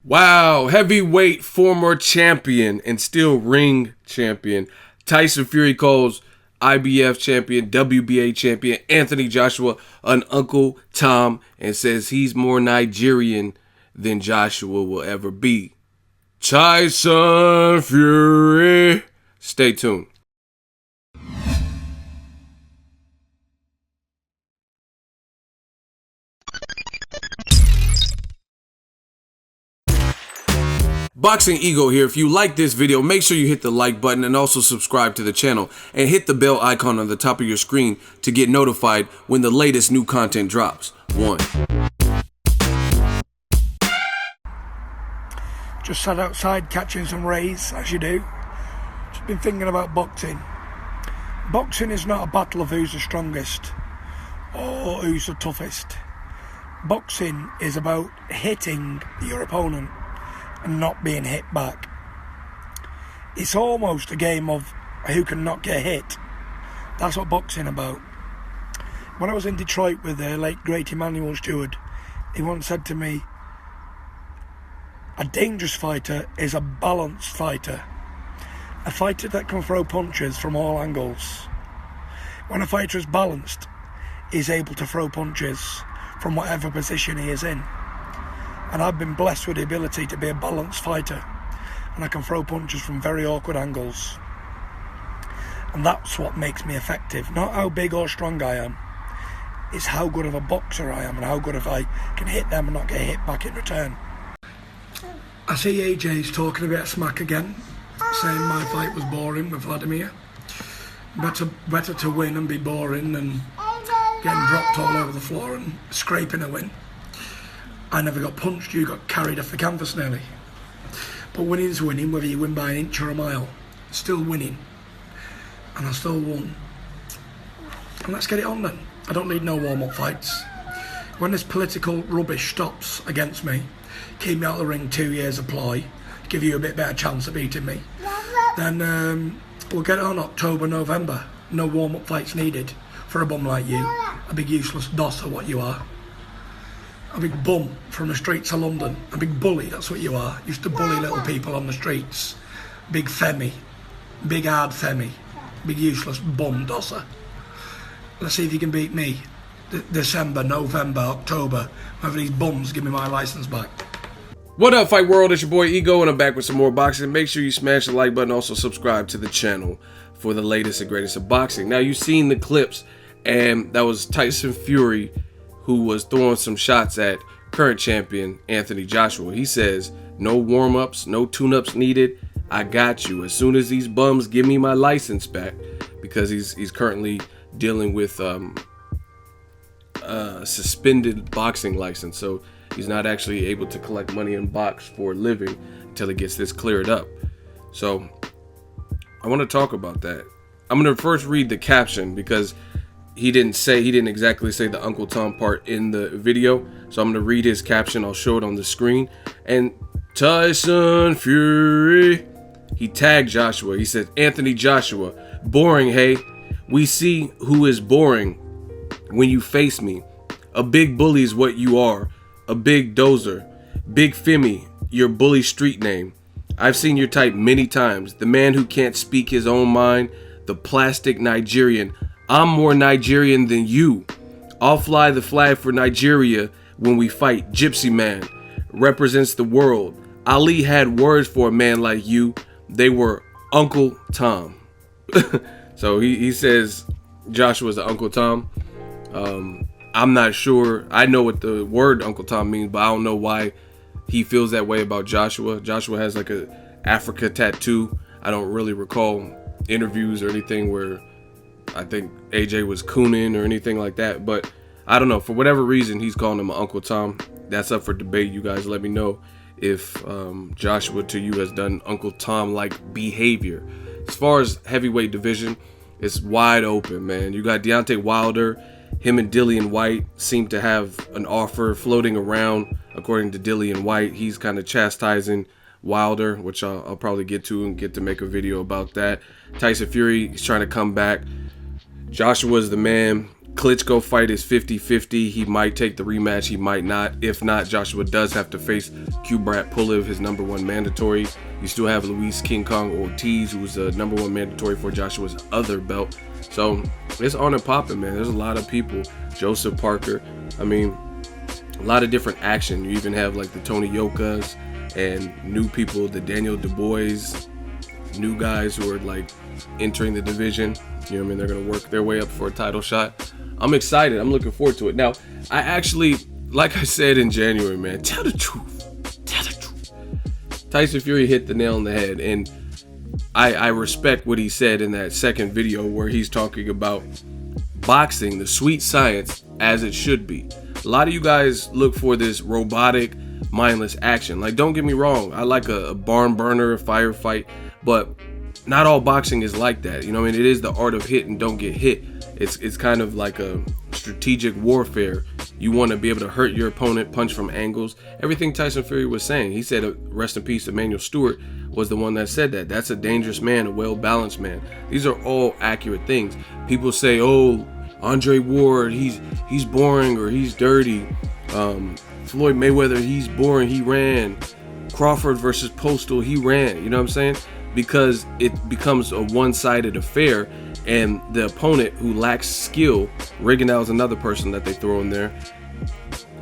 Wow, heavyweight former champion and still ring champion. Tyson Fury calls IBF champion, WBA champion Anthony Joshua an Uncle Tom and says he's more Nigerian than Joshua will ever be. Tyson Fury. Stay tuned. Boxingego here. If you like this video, make sure you hit the like button and also subscribe to the channel and hit the bell icon on the top of your screen to get notified when the latest new content drops. Just sat outside catching some rays, as you do. Just been thinking about boxing. Boxing is not a battle of who's the strongest or who's the toughest. Boxing is about hitting your opponent and not being hit back. It's almost a game of who can not get hit. That's what boxing about. When I was in Detroit with the late great Emmanuel Stewart, he once said to me, a dangerous fighter is a balanced fighter. A fighter that can throw punches from all angles. When a fighter is balanced, he's able to throw punches from whatever position he is in. And I've been blessed with the ability to be a balanced fighter, and I can throw punches from very awkward angles. And that's what makes me effective. Not how big or strong I am, it's how good of a boxer I am and how good if I can hit them and not get hit back in return. I see AJ's talking a bit of smack again, saying my fight was boring with Vladimir. Better to win and be boring than getting dropped all over the floor and scraping a win. I never got punched, you got carried off the canvas nearly. But winning's winning, whether you win by an inch or a mile. Still winning. And I still won. And let's get it on then. I don't need no warm-up fights. When this political rubbish stops against me, keep me out of the ring 2 years of ploy, give you a bit better chance of beating me, then we'll get it on October, November. No warm-up fights needed for a bum like you. A big useless doss are what you are. A big bum from the streets of London. A big bully, that's what you are. Used to bully little people on the streets. Big femi. Big hard femi. Big useless bum dosser. Let's see if you can beat me. December, November, October. Whether these bums give me my license back. What up, Fight World? It's your boy Ego, and I'm back with some more boxing. Make sure you smash the like button. Also subscribe to the channel for the latest and greatest of boxing. Now, you've seen the clips, and that was Tyson Fury, who was throwing some shots at current champion Anthony Joshua. He says, no warm-ups, no tune-ups needed. I got you. As soon as these bums give me my license back, because he's currently dealing with suspended boxing license. So he's not actually able to collect money and box for a living until he gets this cleared up. So I want to talk about that. I'm going to first read the caption because he didn't exactly say the Uncle Tom part in the video. So I'm going to read his caption. I'll show it on the screen. And Tyson Fury, he tagged Joshua. He said, Anthony Joshua, boring, hey. We see who is boring when you face me. A big bully is what you are. A big dozer. Big Femi, your bully street name. I've seen your type many times. The man who can't speak his own mind. The plastic Nigerian. I'm more Nigerian than you. I'll fly the flag for Nigeria when we fight. Gypsy man represents the world. Ali had words for a man like you. They were Uncle Tom. So he says Joshua's the Uncle Tom. I'm not sure. I know what the word Uncle Tom means, but I don't know why he feels that way about Joshua. Joshua has like a Africa tattoo. I don't really recall interviews or anything where I think AJ was cooning or anything like that, but I don't know. For whatever reason, he's calling him Uncle Tom. That's up for debate. You guys let me know if Joshua to you has done Uncle Tom-like behavior. As far as heavyweight division, it's wide open, man. You got Deontay Wilder. Him and Dillian White seem to have an offer floating around. According to Dillian White, he's kind of chastising Wilder, which I'll probably get to and get to make a video about that. Tyson Fury is trying to come back. Joshua's the man. Klitschko fight is 50-50. He might take the rematch. He might not. If not, Joshua does have to face Kubrat Pulev, his #1 mandatory. You still have Luis King Kong Ortiz, who's the #1 mandatory for Joshua's other belt. So it's on and popping, man. There's a lot of people. Joseph Parker. I mean, a lot of different action. You even have like the Tony Yokas and new people, the Daniel Dubois, new guys who are like entering the division. You know what I mean? They're going to work their way up for a title shot. I'm excited. I'm looking forward to it. Now, I actually, like I said in January, man, tell the truth. Tell the truth. Tyson Fury hit the nail on the head. And I respect what he said in that second video where he's talking about boxing, the sweet science, as it should be. A lot of you guys look for this robotic, mindless action. Like, don't get me wrong. I like a barn burner, a firefight. But not all boxing is like that. You know what I mean? It is the art of hit and don't get hit. It's kind of like a strategic warfare. You want to be able to hurt your opponent, punch from angles. Everything Tyson Fury was saying. He said, rest in peace, Emmanuel Stewart was the one that said that. That's a dangerous man, a well-balanced man. These are all accurate things. People say, oh, Andre Ward, he's boring or he's dirty. Floyd Mayweather, he's boring, he ran. Crawford versus Postal, he ran. You know what I'm saying? Because it becomes a one-sided affair, and the opponent who lacks skill, Rigondeaux is another person that they throw in there,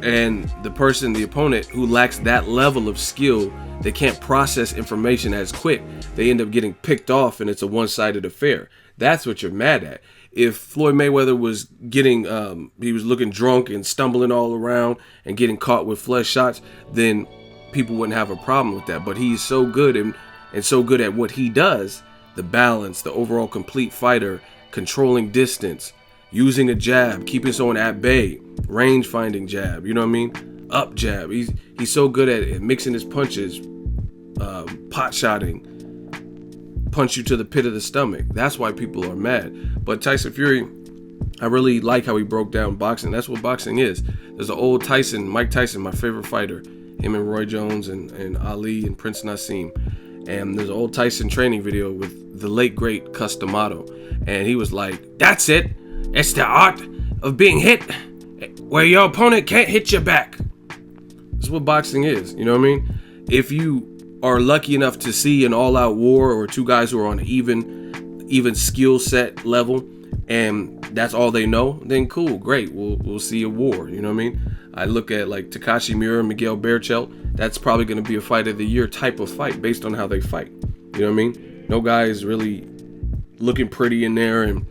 and the opponent who lacks that level of skill, they can't process information as quick. They end up getting picked off, and it's a one-sided affair. That's what you're mad at. If Floyd Mayweather was getting, he was looking drunk and stumbling all around and getting caught with flush shots, then people wouldn't have a problem with that. But he's so good and so good at what he does, the balance, the overall complete fighter, controlling distance, using a jab, keeping someone at bay, range finding jab, you know what I mean? Up jab. He's so good at it, mixing his punches, pot shotting, punch you to the pit of the stomach. That's why people are mad. But Tyson Fury, I really like how he broke down boxing. That's what boxing is. There's an old Tyson, Mike Tyson, my favorite fighter, him and Roy Jones and Ali and Prince Nassim. And there's an old Tyson training video with the late great Cus D'Amato, and he was like, that's it, it's the art of being hit where your opponent can't hit you back. That's what boxing is, you know what I mean? If you are lucky enough to see an all-out war or two guys who are on even skill set level, and that's all they know, then cool, great, we'll see a war, you know what I mean? I look at like Takashi Miura, Miguel Berchelt. That's probably going to be a fight of the year type of fight based on how they fight. You know what I mean? No guy is really looking pretty in there and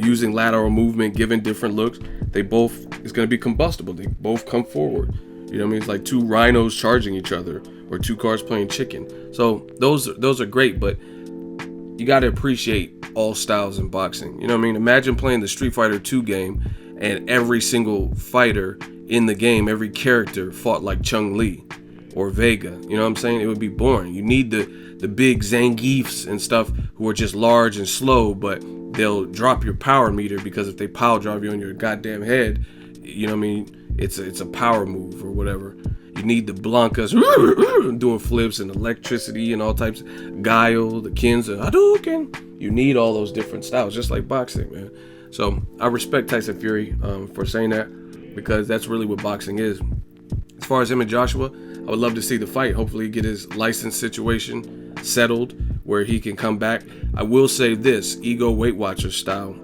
using lateral movement, giving different looks. They both, it's going to be combustible. They both come forward. You know what I mean? It's like two rhinos charging each other or two cars playing chicken. So those are great, but you got to appreciate all styles in boxing. You know what I mean? Imagine playing the Street Fighter 2 game and every single fighter in the game, every character fought like Chun-Li or Vega. You know what I'm saying? It would be boring. You need the big Zangiefs and stuff who are just large and slow, but they'll drop your power meter because if they pile drive you on your goddamn head, you know what I mean? It's a power move or whatever. You need the Blankas doing flips and electricity and all types. Guile, the Kins, and Hadouken. You need all those different styles, just like boxing, man. So I respect Tyson Fury for saying that, because that's really what boxing is. As far as him and Joshua, I would love to see the fight. Hopefully get his license situation settled where he can come back. I will say this, Ego Weight Watcher style,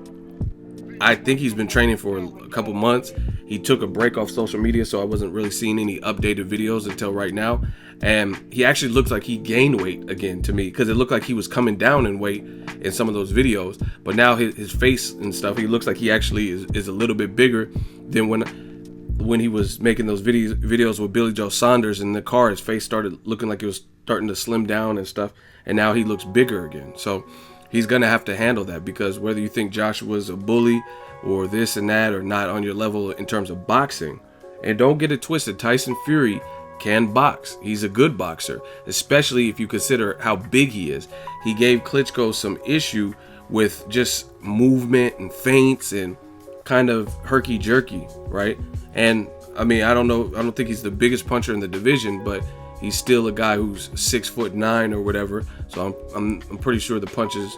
I think he's been training for a couple months. He took a break off social media, so I wasn't really seeing any updated videos until right now. And he actually looks like he gained weight again to me, because it looked like he was coming down in weight in some of those videos. But now his face and stuff, he looks like he actually is a little bit bigger than when he was making those videos with Billy Joe Saunders in the car. His face started looking like it was starting to slim down and stuff. And now he looks bigger again. So he's going to have to handle that, because whether you think Joshua's a bully or this and that or not on your level in terms of boxing, and don't get it twisted, Tyson Fury can box. He's a good boxer, especially if you consider how big he is. He gave Klitschko some issue with just movement and feints and kind of herky-jerky, right? And I mean, I don't think he's the biggest puncher in the division, but he's still a guy who's 6'9" or whatever. So I'm pretty sure the punches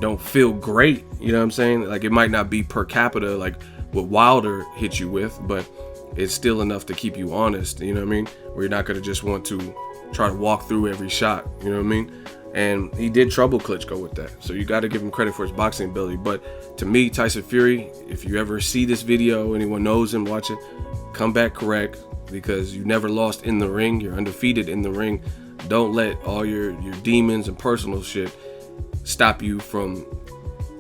don't feel great. You know what I'm saying? Like, it might not be per capita like what Wilder hit you with, but it's still enough to keep you honest, you know what I mean? Where you're not going to just want to try to walk through every shot, you know what I mean? And he did trouble Klitschko with that. So you got to give him credit for his boxing ability. But to me, Tyson Fury, if you ever see this video, anyone knows him, watch it, come back correct, because you never lost in the ring. You're undefeated in the ring. Don't let all your demons and personal shit stop you from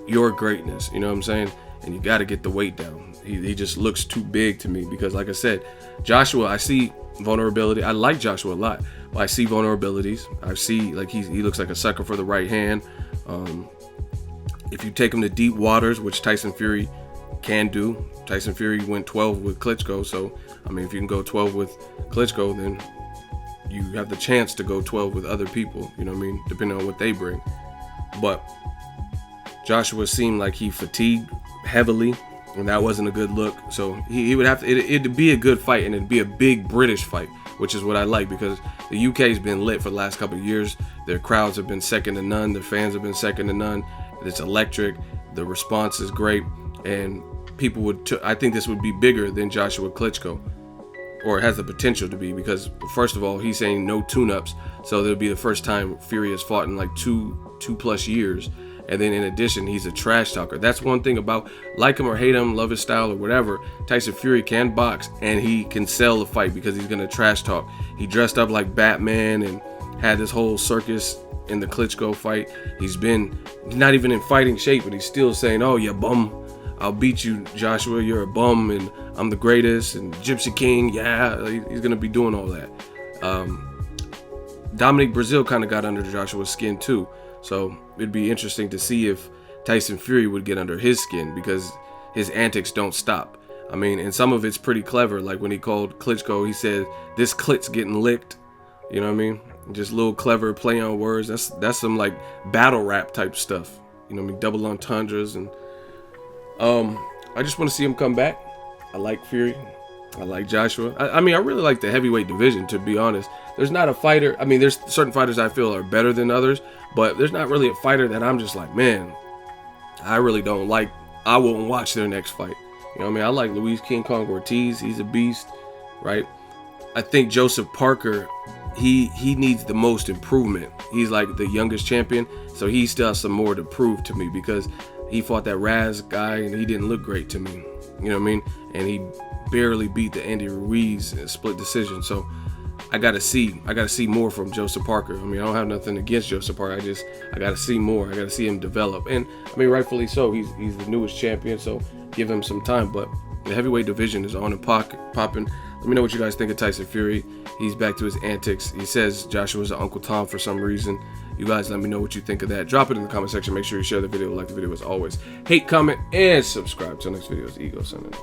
your greatness, you know what I'm saying? And you got to get the weight down. He just looks too big to me, because like I said, Joshua, I see vulnerability. I like Joshua a lot, but I see vulnerabilities. I see like he looks like a sucker for the right hand. If you take him to deep waters, which Tyson Fury can do, Tyson Fury went 12 with Klitschko, so I mean, if you can go 12 with Klitschko, then you have the chance to go 12 with other people, you know what I mean, depending on what they bring. But Joshua seemed like he fatigued heavily, and that wasn't a good look. So he would have to, it'd be a good fight, and it'd be a big British fight, which is what I like, because the UK's been lit for the last couple of years. Their crowds have been second to none. Their fans have been second to none. It's electric. The response is great, and people would, I think this would be bigger than Joshua Klitschko, or it has the potential to be, because first of all, he's saying no tune-ups, so it'll be the first time Fury has fought in like two plus years. And then in addition, he's a trash talker. That's one thing about, like him or hate him, love his style or whatever, Tyson Fury can box, and he can sell the fight because he's gonna trash talk. He dressed up like Batman and had this whole circus in the Klitschko fight. He's not even in fighting shape, but he's still saying, "Oh, you bum, I'll beat you, Joshua. You're a bum, and I'm the greatest, and Gypsy King." Yeah, he's gonna be doing all that. Dominic Brazil kind of got under Joshua's skin too. So it'd be interesting to see if Tyson Fury would get under his skin, because his antics don't stop. I mean, and some of it's pretty clever. Like when he called Klitschko, he said, "This clit's getting licked." You know what I mean? Just little clever play on words. That's some like battle rap type stuff. You know what I mean? Double entendres. And I just want to see him come back. I like Fury. I like Joshua. I mean, I really like the heavyweight division, to be honest. There's not a fighter. I mean, there's certain fighters I feel are better than others, but there's not really a fighter that I'm just like, man, I really don't like. I won't watch their next fight. You know what I mean? I like Luis King Kong Ortiz. He's a beast, right? I think Joseph Parker, he needs the most improvement. He's like the youngest champion, so he still has some more to prove to me, because he fought that Raz guy and he didn't look great to me. You know what I mean? And he barely beat the Andy Ruiz in a split decision. So I gotta see more from Joseph Parker. I mean, I don't have nothing against Joseph Parker. I gotta see more. I gotta see him develop. And I mean, rightfully so. He's the newest champion, so give him some time. But the heavyweight division is on and popping. Let me know what you guys think of Tyson Fury. He's back to his antics. He says Joshua's an Uncle Tom for some reason. You guys let me know what you think of that. Drop it in the comment section. Make sure you share the video, like the video as always. Hate, comment, and subscribe. Till next video, it's Ego signing.